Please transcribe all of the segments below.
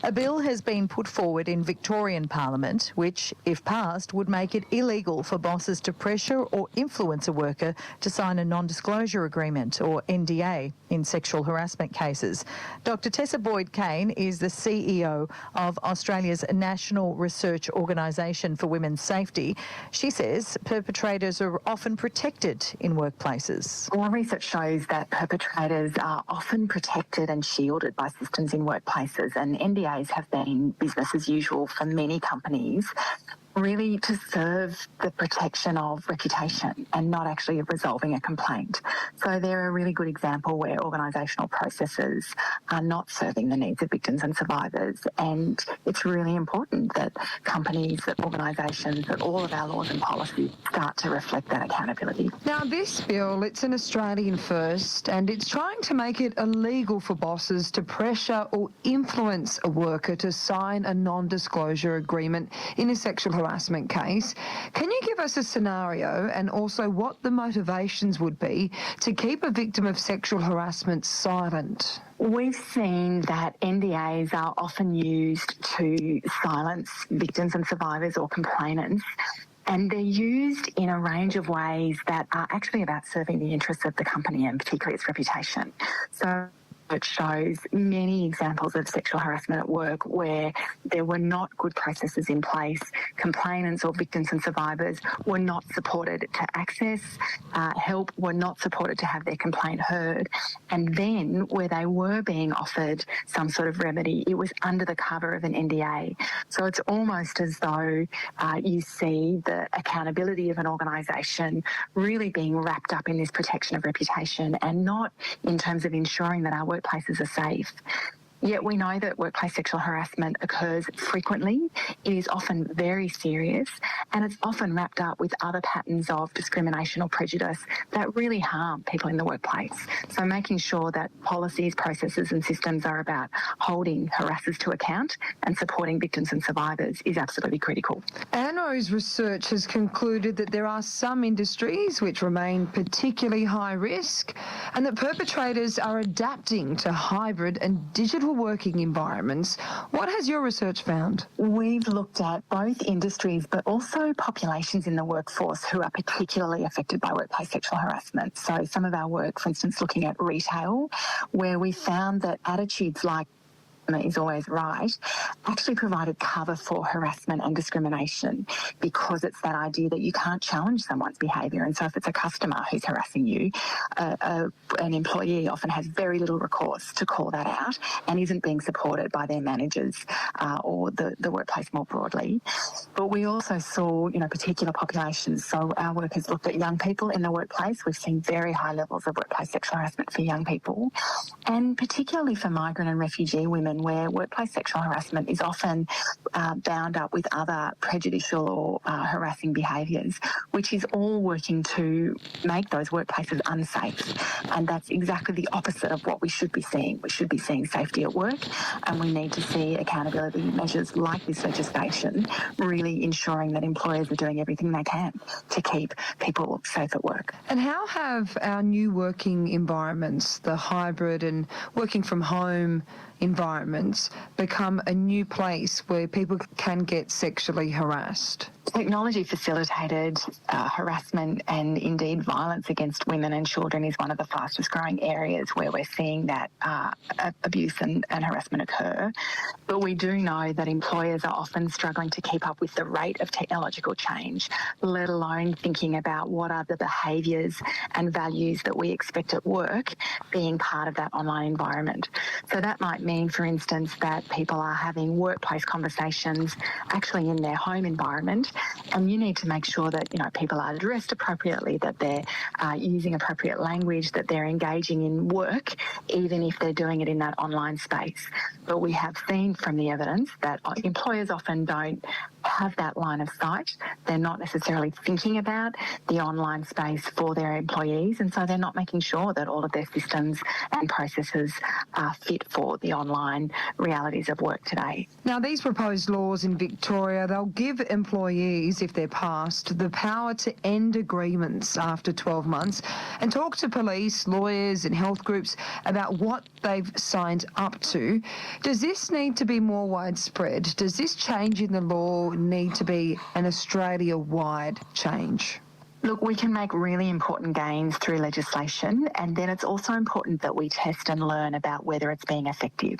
A bill has been put forward in Victorian Parliament, which, if passed, would make it illegal for bosses to pressure or influence a worker to sign a non-disclosure agreement, or NDA, in sexual harassment cases. Dr. Tessa Boyd-Caine is the CEO of Australia's National Research Organisation for Women's Safety. She says perpetrators are often protected in workplaces. Our research shows that perpetrators are often protected and shielded by systems in workplaces, and NDAs have been business as usual for many companies, really to serve the protection of reputation and not actually resolving a complaint. So they're a really good example where organisational processes are not serving the needs of victims and survivors, and it's really important that companies, that organisations, that all of our laws and policies start to reflect that accountability. Now this bill, it's an Australian first, and it's trying to make it illegal for bosses to pressure or influence a worker to sign a non-disclosure agreement in a sexual harassment case. Can you give us a scenario and also what the motivations would be to keep a victim of sexual harassment silent? We've seen that NDAs are often used to silence victims and survivors or complainants, and they're used in a range of ways that are actually about serving the interests of the company and particularly its reputation. So it shows many examples of sexual harassment at work where there were not good processes in place. Complainants or victims and survivors were not supported to access help, were not supported to have their complaint heard. And then where they were being offered some sort of remedy, it was under the cover of an NDA. So it's almost as though you see the accountability of an organisation really being wrapped up in this protection of reputation and not in terms of ensuring that our workplaces are safe. Yet we know that workplace sexual harassment occurs frequently. It is often very serious, and it's often wrapped up with other patterns of discrimination or prejudice that really harm people in the workplace. So making sure that policies, processes and systems are about holding harassers to account and supporting victims and survivors is absolutely critical. ANROWS research has concluded that there are some industries which remain particularly high risk and that perpetrators are adapting to hybrid and digital working environments. What has your research found? We've looked at both industries but also populations in the workforce who are particularly affected by workplace sexual harassment. So some of our work, for instance, looking at retail, where we found that attitudes like is always right, actually provided cover for harassment and discrimination because it's that idea that you can't challenge someone's behaviour. And so if it's a customer who's harassing you, an employee often has very little recourse to call that out and isn't being supported by their managers or the workplace more broadly. But we also saw, particular populations. So our work has looked at young people in the workplace. We've seen very high levels of workplace sexual harassment for young people, and particularly for migrant and refugee women, where workplace sexual harassment is often bound up with other prejudicial or harassing behaviours, which is all working to make those workplaces unsafe. And that's exactly the opposite of what we should be seeing. We should be seeing safety at work, and we need to see accountability measures like this legislation really ensuring that employers are doing everything they can to keep people safe at work. And how have our new working environments, the hybrid and working from home environments, become a new place where people can get sexually harassed? Technology facilitated harassment and indeed violence against women and children is one of the fastest growing areas where we're seeing that abuse and harassment occur. But we do know that employers are often struggling to keep up with the rate of technological change, let alone thinking about what are the behaviours and values that we expect at work being part of that online environment. So that might mean, for instance, that people are having workplace conversations actually in their home environment, and you need to make sure that people are dressed appropriately, that they're using appropriate language, that they're engaging in work, even if they're doing it in that online space. But we have seen from the evidence that employers often don't have that line of sight. They're not necessarily thinking about the online space for their employees, and so they're not making sure that all of their systems and processes are fit for the online realities of work today. Now, these proposed laws in Victoria, they'll give employees years, if they're passed, the power to end agreements after 12 months and talk to police, lawyers and health groups about what they've signed up to. Does this need to be more widespread? Does this change in the law need to be an Australia-wide change? Look, we can make really important gains through legislation, and then it's also important that we test and learn about whether it's being effective.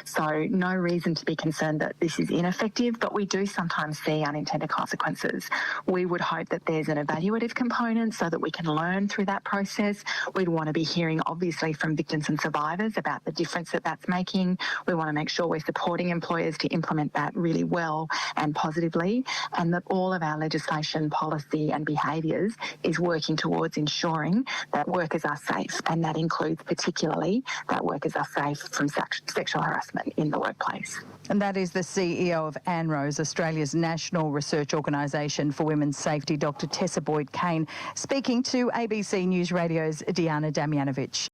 So no reason to be concerned that this is ineffective, but we do sometimes see unintended consequences. We would hope that there's an evaluative component so that we can learn through that process. We'd want to be hearing, obviously, from victims and survivors about the difference that that's making. We want to make sure we're supporting employers to implement that really well and positively, and that all of our legislation, policy and behaviours is working towards ensuring that workers are safe, and that includes particularly that workers are safe from sexual harassment in the workplace. And that is the CEO of ANROWS, Australia's national research organisation for women's safety, Dr. Tessa Boyd-Caine, speaking to ABC News Radio's Dijana Damjanovic.